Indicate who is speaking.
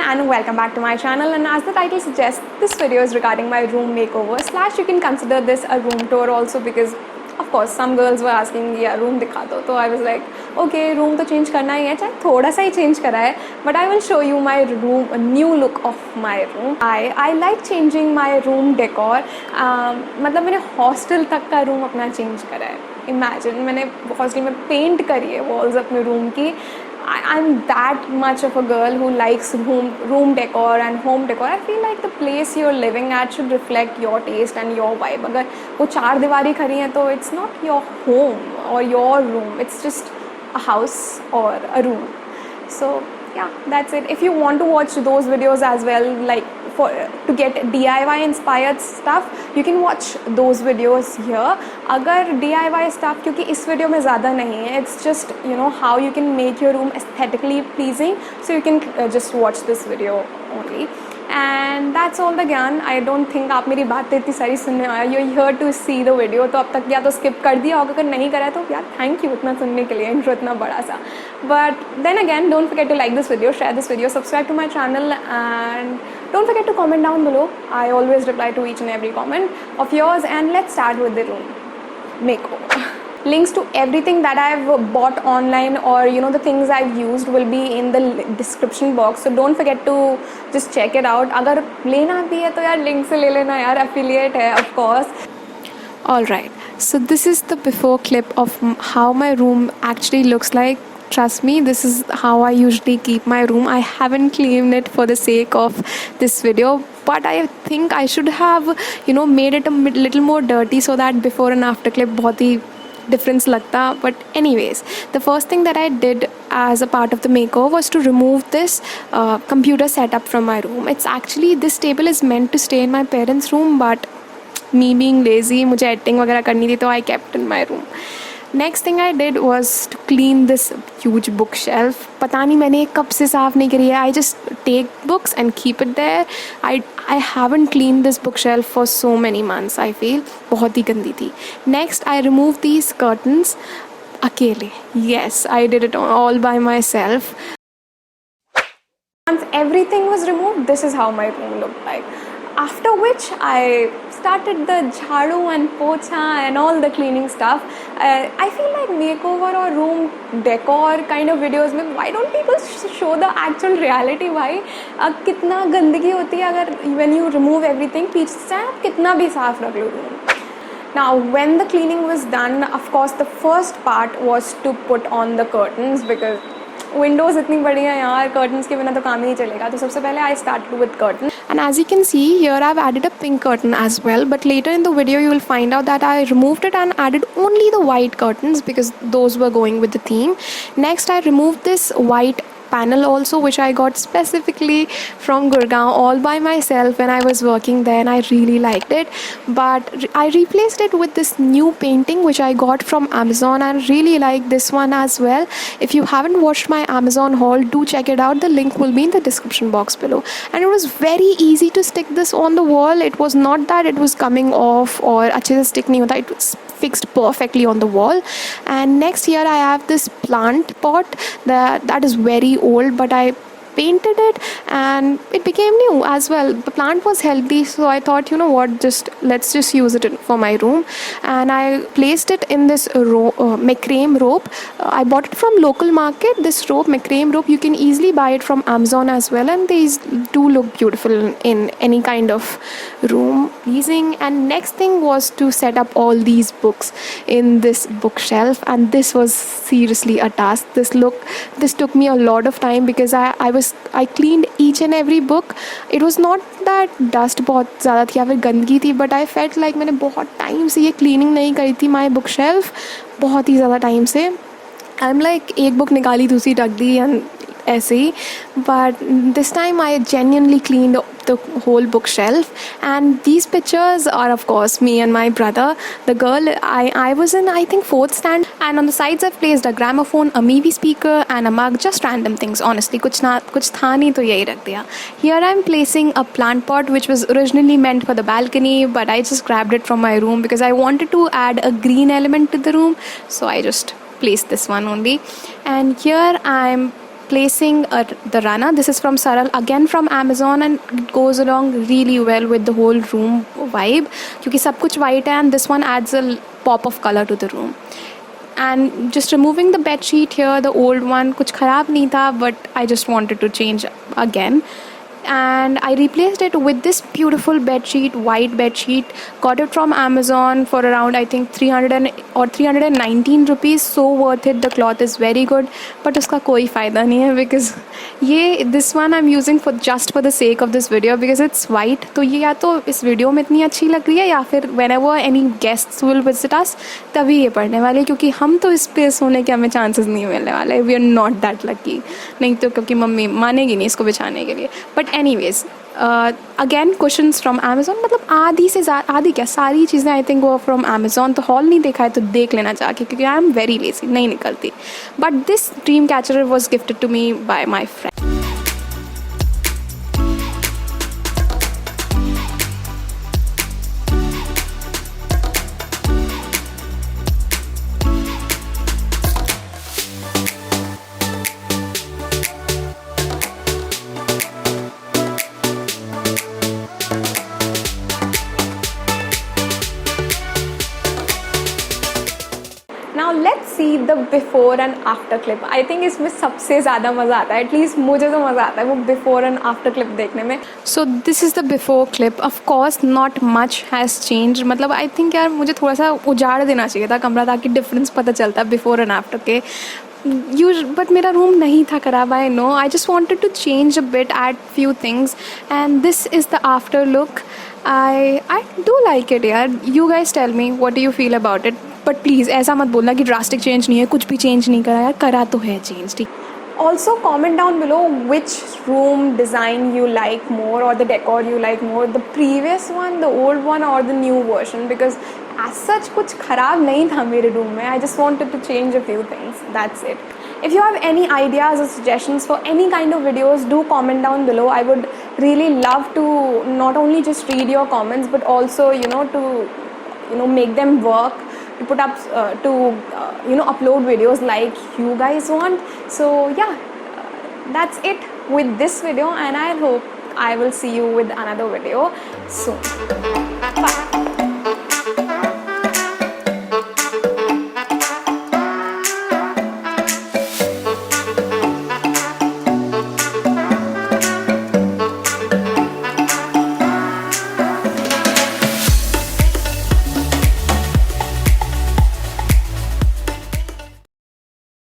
Speaker 1: and welcome back to my channel. And as the title suggests, this video is regarding my room makeover / you can consider this a room tour also, because of course some girls were asking yeah room दिखा दो, तो I was like okay room तो change करना ही है, चाहे थोड़ा सा ही change करा है, but I will show you my room, a new look of my room. I like changing my room decor. मतलब मैंने hostel तक का room अपना change करा है. Imagine मैंने hostel में paint करी है walls अपने room की. I'm that much of a girl who likes room decor and home decor. I feel like the place you're living at should reflect your taste and your vibe. अगर वो चार दीवारी खड़ी हैं तो it's not your home or your room. It's just a house or a room. So yeah, that's it. If you want to watch those videos as well, like to get DIY inspired stuff, you can watch those videos here. अगर DIY stuff, क्योंकि इस video में ज़्यादा नहीं है, it's just how you can make your room aesthetically pleasing, so you can just watch this video only. And that's all the ज्ञान. I don't think आप मेरी बातें इतनी सारी सुनने आए. You're here to see the video, तो अब तक या तो skip कर दिया होगा, अगर नहीं करा तो यार thank you इतना सुनने के लिए, intro इतना बड़ा सा. But then again, don't forget to like this video, share this video, subscribe to my channel, and don't forget to comment down below. I always reply to each and every comment of yours. And let's start with the room makeover. Links to everything that I've bought online or the things I've used will be in the description box, so don't forget to just check it out. अगर लेना भी है तो यार link से ले लेना यार, affiliate है of course. Alright, so this is the before clip of how my room actually looks like. Trust me, this is how I usually keep my room. I haven't cleaned it for the sake of this video, but I think I should have made it a little more dirty so that before and after clip बहुत ही difference लगता. But anyways, the first thing that I did as a part of the makeover was to remove this computer setup from my room. It's actually, this table is meant to stay in my parents' room, but me being lazy, मुझे editing वगैरह करनी थी, तो I kept in my room. Next thing I did was to clean this huge bookshelf. पता नहीं मैंने कब से साफ़ नहीं करी है. I just take books and keep it there. I haven't cleaned this bookshelf for so many months. I feel बहुत ही गंदी थी. Next I removed these curtains अकेले. Yes, I did it all by myself. Once everything was removed, this is how my room looked like. After which I started the jhadu and pocha and all the cleaning stuff. I feel like makeover or room decor kind of videos में why don't people show the actual reality? Why कितना गंदगी होती है अगर when you remove everything, पीछे से आप कितना भी साफ रख लो room. Now when the cleaning was done, of course the first part was to put on the curtains, because Windows इतनी बड़ी हैं यार, कर्टन्स के बिना तो काम ही नहीं चलेगा. तो सबसे पहले I started with curtain, and as you can see here I've added a pink curtain as well, but later in the video you will find out that I removed it and added only the white curtains because those were going with the theme. Next I removed this white panel also, which I got specifically from Gurgaon all by myself when I was working there, and I really liked it. But I replaced it with this new painting which I got from Amazon, and really like this one as well. If you haven't watched my Amazon haul, do check it out. The link will be in the description box below. And it was very easy to stick this on the wall. It was not that it was coming off or अच्छे से stick नहीं होता. It was fixed perfectly on the wall. And next here I have this plant pot that is very old, but I painted it and it became new as well. The plant was healthy, so I thought what, let's just use it for my room. And I placed it in this macrame rope. I bought it from local market. This rope, macrame rope, you can easily buy it from Amazon as well, and these do look beautiful in any kind of room pleasing. And next thing was to set up all these books in this bookshelf, and this was seriously a task. This took me a lot of time because I cleaned each and every book. It was not that dust बहुत ज़्यादा थी या फिर गंदगी थी, but I felt like मैंने बहुत time से ये cleaning नहीं करी थी my bookshelf, बहुत ही ज़्यादा टाइम से. I'm like एक book निकाली दूसरी रख दी and ऐसे ही. But this time I genuinely cleaned the whole bookshelf, and these pictures are of course me and my brother. The girl I was in, I think, 4th stand, and on the sides I've placed a gramophone, a MIDI speaker and a mug, just random things honestly. कुछ था नहीं तो यही रख दिया. Here I'm placing a plant pot which was originally meant for the balcony, but I just grabbed it from my room because I wanted to add a green element to the room, so I just placed this one only. And here I'm placing the runner. This is from Saral, again from Amazon, and it goes along really well with the whole room vibe क्योंकि सब कुछ white है, and this one adds a pop of color to the room. And just removing the bed sheet here, the old one कुछ खराब नहीं था, but I just wanted to change again. And I replaced it with this beautiful bed sheet, white bed sheet. Got it from Amazon for around I think 319 rupees. So worth it. The cloth is very good, but उसका कोई फ़ायदा नहीं है because this one I'm using just for the sake of this video because it's white. तो ये या तो इस वीडियो में इतनी अच्छी लग रही है या फिर whenever any guests will visit us तभी ये पढ़ने वाले, क्योंकि हम तो इस पे सोने के हमें chances नहीं मिलने वाले. We are not that lucky. नहीं तो क्योंकि मम्मी मानेगी नहीं इसको बिछाने के लिए. But anyways, again cushions from Amazon. मतलब आधी क्या सारी चीज़ें I think वो from Amazon. तो haul नहीं देखा है तो देख लेना जाके क्योंकि I am very lazy, नहीं निकलती. But this dream catcher was gifted to me by my friend. Now let's see the before and after clip. I think इसमें सबसे ज़्यादा मज़ा आता है, एटलीस्ट मुझे तो मज़ा आता है वो before and after clip देखने में. So this is the before clip. Of course not much has changed. मतलब I think यार मुझे थोड़ा सा उजाड़ देना चाहिए था कमरा ताकि डिफरेंस पता चलता before and after के. But मेरा रूम नहीं था खराब, I know. I just wanted to change a bit, add few things, and this is the after look. I do like it यार. You guys tell me what do you feel about it. But please ऐसा मत बोलना कि drastic change नहीं है, कुछ भी change नहीं करा यार, करा तो है change, ठीक. Also comment down below which room design you like more or the decor you like more, the previous one, the old one or the new version, because as such कुछ खराब नहीं था मेरे room में. I just wanted to change a few things. That's it. If you have any ideas or suggestions for any kind of videos, do comment down below. I would really love to not only just read your comments but also to make them work, to put up upload videos like you guys want. So yeah, that's it with this video, and I hope I will see you with another video soon. Bye.